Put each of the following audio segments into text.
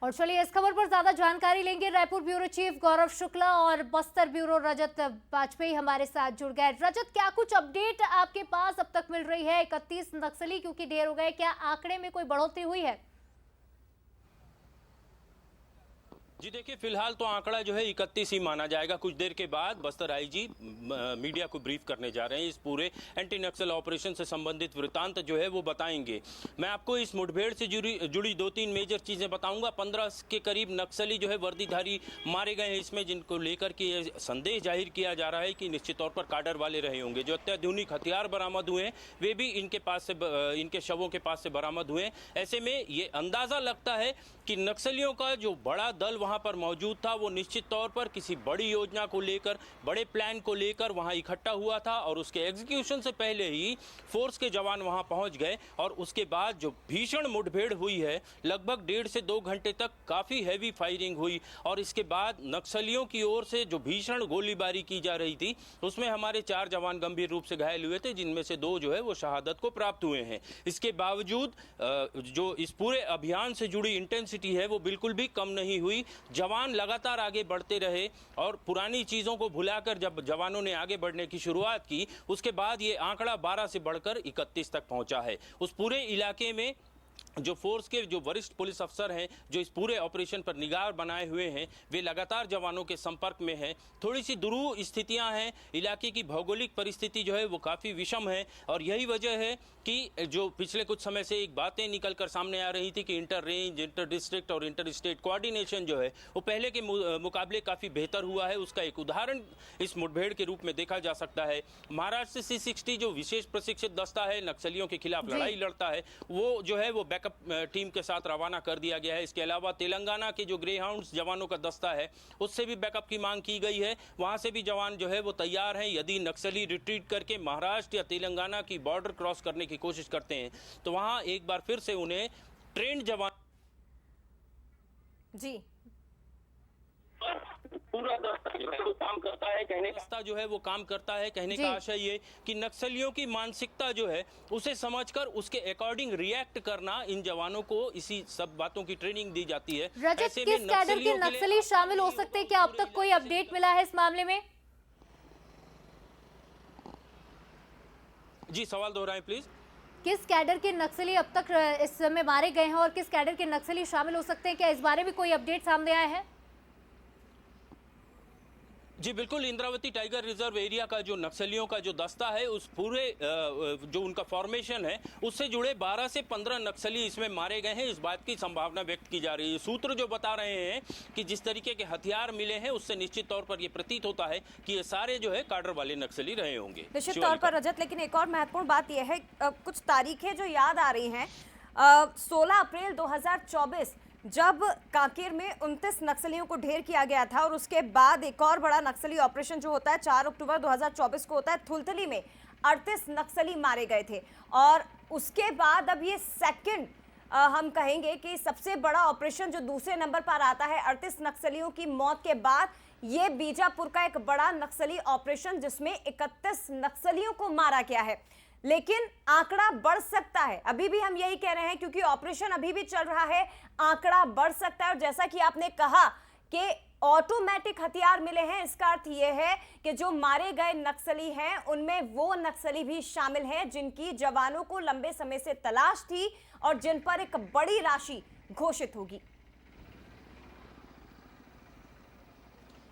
और चलिए इस खबर पर ज्यादा जानकारी लेंगे। रायपुर ब्यूरो चीफ गौरव शुक्ला और बस्तर ब्यूरो रजत वाजपेयी हमारे साथ जुड़ गए। रजत, क्या कुछ अपडेट आपके पास अब तक मिल रही है? 31 नक्सली क्योंकि ढेर हो गए, क्या आंकड़े में कोई बढ़ोतरी हुई है? जी देखिए, फिलहाल तो आंकड़ा जो है 31 ही माना जाएगा। कुछ देर के बाद बस्तर आईजी मीडिया को ब्रीफ करने जा रहे हैं। इस पूरे एंटी नक्सल ऑपरेशन से संबंधित वृत्तांत जो है वो बताएंगे। मैं आपको इस मुठभेड़ से जुड़ी 2-3 मेजर चीज़ें बताऊंगा। 15 के करीब नक्सली जो है वर्दीधारी मारे गए हैं इसमें, जिनको लेकर के ये संदेह जाहिर किया जा रहा है कि निश्चित तौर पर काडर वाले रहे होंगे। जो अत्याधुनिक हथियार बरामद हुए हैं वे भी इनके शवों के पास से बरामद हुए हैं। ऐसे में ये अंदाज़ा लगता है कि नक्सलियों का जो बड़ा दल वहां पर मौजूद था वो निश्चित तौर पर किसी बड़ी योजना को लेकर, बड़े प्लान को लेकर वहां इकट्ठा हुआ था और उसके एग्जीक्यूशन से पहले ही फोर्स के जवान वहां पहुंच गए। और उसके बाद जो भीषण मुठभेड़ हुई है, लगभग 1.5 से 2 घंटे तक काफ़ी हैवी फायरिंग हुई और इसके बाद नक्सलियों की ओर से जो भीषण गोलीबारी की जा रही थी उसमें हमारे 4 जवान गंभीर रूप से घायल हुए थे, जिनमें से 2 जो है वो शहादत को प्राप्त हुए हैं। इसके बावजूद जो इस पूरे अभियान से जुड़ी इंटेंसिटी है वो बिल्कुल भी कम नहीं हुई। जवान लगातार आगे बढ़ते रहे और पुरानी चीज़ों को भुलाकर जब जवानों ने आगे बढ़ने की शुरुआत की, उसके बाद ये आंकड़ा 12 से बढ़कर 31 तक पहुंचा है। उस पूरे इलाके में जो फोर्स के जो वरिष्ठ पुलिस अफसर हैं, जो इस पूरे ऑपरेशन पर निगाह बनाए हुए हैं, वे लगातार जवानों के संपर्क में हैं। थोड़ी सी दुरूह स्थितियां हैं, इलाके की भौगोलिक परिस्थिति जो है वो काफ़ी विषम है और यही वजह है कि जो पिछले कुछ समय से एक बातें निकलकर सामने आ रही थी कि इंटर रेंज, इंटर डिस्ट्रिक्ट और इंटर स्टेट कोऑर्डिनेशन जो है वो पहले के मुकाबले काफ़ी बेहतर हुआ है। उसका एक उदाहरण इस मुठभेड़ के रूप में देखा जा सकता है। महाराष्ट्र से C60 जो विशेष प्रशिक्षित दस्ता है, नक्सलियों के खिलाफ लड़ाई लड़ता है, वो जो है वो बैकअप टीम के साथ रवाना कर दिया गया है। इसके अलावा तेलंगाना के जो ग्रेहाउंड्स जवानों का दस्ता है उससे भी बैकअप की मांग की गई है। वहां से भी जवान जो है वो तैयार हैं। यदि नक्सली रिट्रीट करके महाराष्ट्र या तेलंगाना की बॉर्डर क्रॉस करने की कोशिश करते हैं तो वहां एक बार फिर से उन्हें ट्रेंड जवान जी पूरा दस्ता जो है वो काम करता है। कहने का आशय ये कि नक्सलियों की मानसिकता जो है उसे समझकर उसके अकॉर्डिंग रिएक्ट करना, इन जवानों को इसी सब बातों की ट्रेनिंग दी जाती है। रजत, किस कैडर के नक्सली शामिल हो सकते हैं? क्या अब तक कोई अपडेट मिला है इस मामले में? जी, सवाल दोहराएं प्लीज। किस कैडर के नक्सली अब तक इस समय मारे गए हैं और किस कैडर के नक्सली शामिल हो सकते हैं? क्या इस बारे में कोई अपडेट सामने आया है? जी बिल्कुल, इंद्रावती टाइगर रिजर्व एरिया का जो नक्सलियों का जो दस्ता है, उस पूरे जो उनका फॉर्मेशन है उससे जुड़े 12 से 15 नक्सली इसमें मारे गए हैं। इस बात की संभावना व्यक्त की जा रही है। सूत्र जो बता रहे हैं कि जिस तरीके के हथियार मिले हैं उससे निश्चित तौर पर यह प्रतीत होता है कि ये सारे जो है काडर वाले नक्सली रहे होंगे। निश्चित तौर पर रजत, लेकिन एक और महत्वपूर्ण बात यह है, कुछ तारीखें जो याद आ रही हैं। 16 अप्रैल 2024 जब कांकेर में 29 नक्सलियों को ढेर किया गया था और उसके बाद एक और बड़ा नक्सली ऑपरेशन जो होता है 4 अक्टूबर 2024 को होता है, थुलथली में 38 नक्सली मारे गए थे। और उसके बाद अब ये सेकंड हम कहेंगे कि सबसे बड़ा ऑपरेशन जो दूसरे नंबर पर आता है 38 नक्सलियों की मौत के बाद, ये बीजापुर का एक बड़ा नक्सली ऑपरेशन जिसमें 31 नक्सलियों को मारा गया है। लेकिन आंकड़ा बढ़ सकता है, अभी भी हम यही कह रहे हैं क्योंकि ऑपरेशन अभी भी चल रहा है, आंकड़ा बढ़ सकता है। और जैसा कि आपने कहा कि ऑटोमेटिक हथियार मिले हैं, इसका अर्थ यह है कि जो मारे गए नक्सली हैं उनमें वो नक्सली भी शामिल हैं जिनकी जवानों को लंबे समय से तलाश थी और जिन पर एक बड़ी राशि घोषित होगी।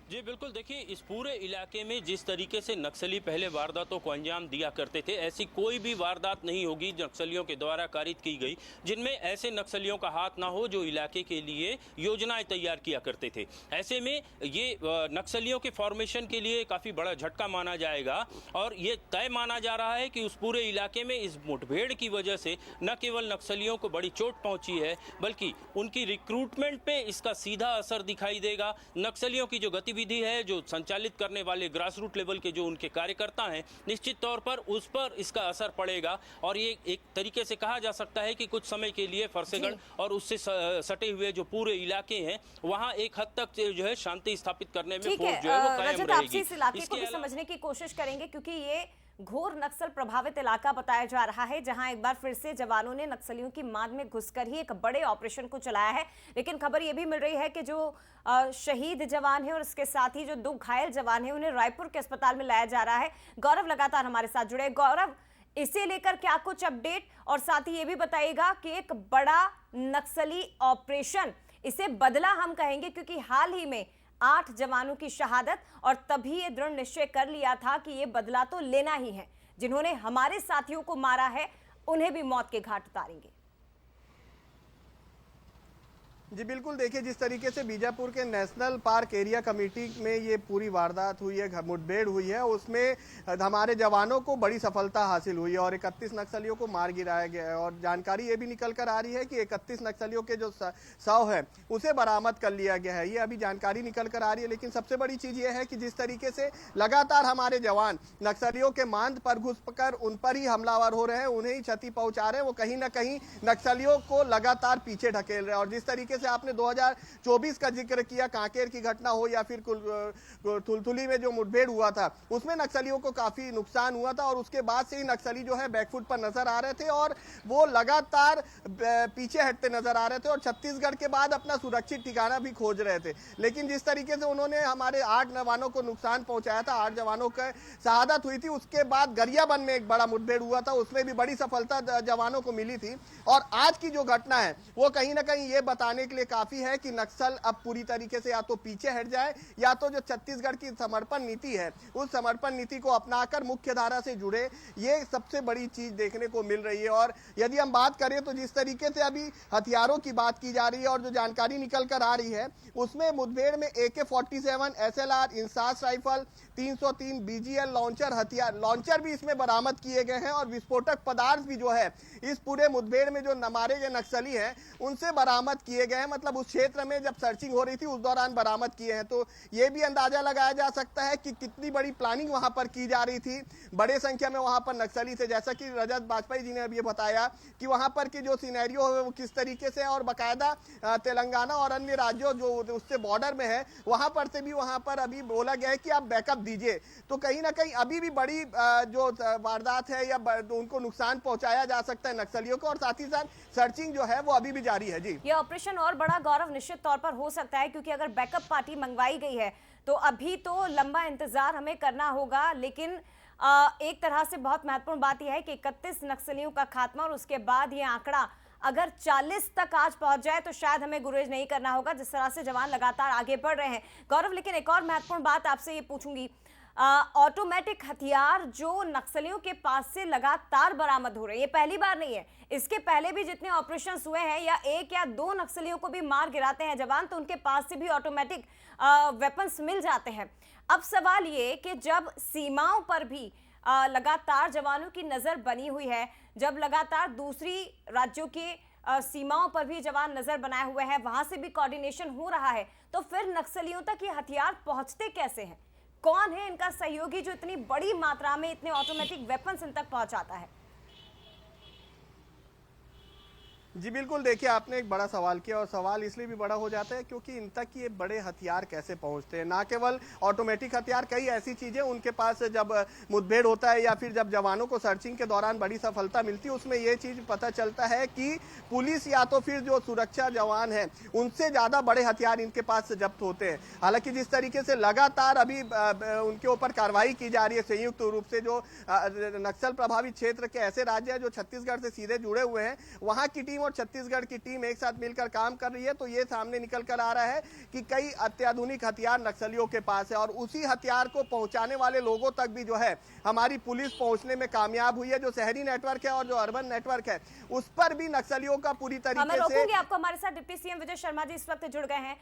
जी बिल्कुल, देखिए इस पूरे इलाके में जिस तरीके से नक्सली पहले वारदातों को अंजाम दिया करते थे, ऐसी कोई भी वारदात नहीं होगी नक्सलियों के द्वारा कारित की गई जिनमें ऐसे नक्सलियों का हाथ ना हो जो इलाके के लिए योजनाएं तैयार किया करते थे। ऐसे में ये नक्सलियों के फॉर्मेशन के लिए काफ़ी बड़ा झटका माना जाएगा और ये तय माना जा रहा है कि उस पूरे इलाके में इस मुठभेड़ की वजह से न केवल नक्सलियों को बड़ी चोट पहुंची है बल्कि उनकी रिक्रूटमेंट पे इसका सीधा असर दिखाई देगा। नक्सलियों की जो गतिविधि है, जो संचालित करने वाले ग्रास रूट लेवल के जो उनके कार्यकर्ता हैं, निश्चित तौर पर उस पर इसका असर पड़ेगा और ये एक तरीके से कहा जा सकता है कि कुछ समय के लिए फरसेगढ़ और उससे सटे हुए जो पूरे इलाके हैं वहां एक हद तक जो है शांति स्थापित करने में फोर्स जो है वो कायम रहेगी। इस इलाके को भी समझने की कोशिश करेंगे क्योंकि ये घोर नक्सल प्रभावित इलाका बताया जा रहा है, जहां एक बार फिर से जवानों ने नक्सलियों की मांद में घुसकर ही एक बड़े ऑपरेशन को चलाया है। लेकिन खबर यह भी मिल रही है कि जो शहीद जवान है और इसके साथ ही जो 2 घायल जवान है उन्हें रायपुर के अस्पताल में लाया जा रहा है। गौरव लगातार हमारे साथ जुड़े। गौरव, इसे लेकर क्या कुछ अपडेट, और साथ ही ये भी बताइएगा कि एक बड़ा नक्सली ऑपरेशन, इसे बदला हम कहेंगे क्योंकि हाल ही में 8 जवानों की शहादत, और तभी ये दृढ़ निश्चय कर लिया था कि ये बदला तो लेना ही है। जिन्होंने हमारे साथियों को मारा है उन्हें भी मौत के घाट उतारेंगे। जी बिल्कुल, देखिए जिस तरीके से बीजापुर के नेशनल पार्क एरिया कमेटी में ये पूरी वारदात हुई है, मुठभेड़ हुई है, उसमें हमारे जवानों को बड़ी सफलता हासिल हुई है और 31 नक्सलियों को मार गिराया गया है। और जानकारी ये भी निकल कर आ रही है कि 31 नक्सलियों के जो शव है उसे बरामद कर लिया गया है। ये अभी जानकारी निकल कर आ रही है। लेकिन सबसे बड़ी चीज ये है कि जिस तरीके से लगातार हमारे जवान नक्सलियों के मांद पर घुसकर उन पर ही हमलावर हो रहे हैं, उन्हें ही क्षति पहुंचा रहे हैं, वो कहीं ना कहीं नक्सलियों को लगातार पीछे ढकेल रहे हैं। और जिस तरीके से आपने 2024 का जिक्र किया, कांकेर की घटना हो या फिर थुलथुली में जो मुठभेड़ हुआ था, उसमें नक्सलियों को काफी नुकसान हुआ था और उसके बाद से ही नक्सली जो है बैकफुट पर नजर आ रहे थे और वो लगातार पीछे हटते नजर आ रहे थे और छत्तीसगढ़ के बाद अपना सुरक्षित ठिकाना भी खोज रहे थे। लेकिन जिस तरीके से उन्होंने हमारे 8 जवानों को नुकसान पहुंचाया था, 8 जवानों की शहादत हुई थी, उसके बाद गरियाबंद में एक बड़ा मुठभेड़ हुआ था, उसमें भी बड़ी सफलता जवानों को मिली थी। और आज की जो घटना है वो कहीं ना कहीं ये बताने के लिए काफी है कि नक्सल अब पूरी तरीके से या तो पीछे हट जाए या तो जो छत्तीसगढ़ की समर्पण नीति है उस समर्पण नीति को अपनाकर मुख्य धारा से जुड़े, ये सबसे बड़ी चीज देखने को मिल रही है। और यदि हम बात करें तो जिस तरीके से अभी हथियारों की बात की जा रही है और जो जानकारी निकल कर आ रही है उसमें मुठभेड़ में AK-47, SLR, INSAS rifle, 303 BGL launcher, हथियार लॉन्चर भी इसमें बरामद किए गए हैं और विस्फोटक पदार्थ भी जो है इस पूरे मुठभेड़ में जो मारे गए नक्सली हैं उनसे बरामद किए गए हैं। मतलब उस क्षेत्र में जब सर्चिंग हो रही थी उस दौरान बरामद किए हैं। तो ये भी अंदाजा लगाया जा सकता है कि कितनी बड़ी प्लानिंग वहां पर की जा रही थी। बड़े संख्या में वहां पर नक्सली थे, जैसा कि रजत बाजपेयी जी ने अभी बताया कि वहां पर की जो सिनेरियो है वो किस तरीके से, और बाकायदा तेलंगाना और अन्य राज्यों जो उससे बॉर्डर में है वहां पर से भी वहां पर अभी बोला गया है कि आप बैकअप दीजिए। तो कहीं ना कहीं अभी भी बड़ी जो वारदात है या उनको नुकसान पहुंचाया जा सकता है नक्सलियों को, और साथ ही साथ सर्चिंग जो है वो अभी भी जारी है। जी, ये ऑपरेशन और बड़ा गौरव निश्चित तौर पर हो सकता है, क्योंकि अगर बैकअप पार्टी मंगवाई गई है तो अभी तो लंबा इंतजार हमें करना होगा। लेकिन एक तरह से बहुत महत्वपूर्ण बात यह है कि 31 नक्सलियों का खात्मा, और उसके बाद ये आंकड़ा अगर 40 तक आज पहुंच जाए तो शायद हमें गुरेज नहीं करना होगा, जिस तरह से जवान लगातार आगे बढ़ रहे हैं। गौरव, लेकिन एक और महत्वपूर्ण बात आपसे ये पूछूंगी, ऑटोमेटिक हथियार जो नक्सलियों के पास से लगातार बरामद हो रहे हैं, ये पहली बार नहीं है। इसके पहले भी जितने ऑपरेशन हुए हैं या 1 या 2 नक्सलियों को भी मार गिराते हैं जवान, तो उनके पास से भी ऑटोमेटिक वेपन्स मिल जाते हैं। अब सवाल ये कि जब सीमाओं पर भी लगातार जवानों की नजर बनी हुई है, जब लगातार दूसरी राज्यों के सीमाओं पर भी जवान नजर बनाए हुए हैं, वहां से भी कोऑर्डिनेशन हो रहा है, तो फिर नक्सलियों तक ये हथियार पहुंचते कैसे हैं? कौन है इनका सहयोगी जो इतनी बड़ी मात्रा में इतने ऑटोमेटिक वेपन्स इन तक पहुंचाता है? जी बिल्कुल, देखिए आपने एक बड़ा सवाल किया और सवाल इसलिए भी बड़ा हो जाता है क्योंकि इन तक ये बड़े हथियार कैसे पहुंचते हैं। ना केवल ऑटोमेटिक हथियार, कई ऐसी चीजें उनके पास जब मुठभेड़ होता है या फिर जब जवानों को सर्चिंग के दौरान बड़ी सफलता मिलती है उसमें ये चीज पता चलता है कि पुलिस या तो फिर जो सुरक्षा जवान है उनसे ज्यादा बड़े हथियार इनके पास से जब्त होते हैं। हालांकि जिस तरीके से लगातार अभी उनके ऊपर कार्रवाई की जा रही है संयुक्त रूप से, जो नक्सल प्रभावित क्षेत्र के ऐसे राज्य है जो छत्तीसगढ़ से सीधे जुड़े हुए हैं, वहां की टीम और छत्तीसगढ़ की टीम एक साथ मिलकर काम कर रही है, तो ये सामने निकल कर आ रहा है कि कई अत्याधुनिक हथियार नक्सलियों के पास है और उसी हथियार को पहुंचाने वाले लोगों तक भी जो है हमारी पुलिस पहुंचने में कामयाब हुई है। जो शहरी नेटवर्क है और जो अर्बन नेटवर्क है उस पर भी नक्सलियों का पूरी तरीके से। आपको हमारे साथ डिप्टी सीएम विजय शर्मा जी इस वक्त जुड़ गए हैं।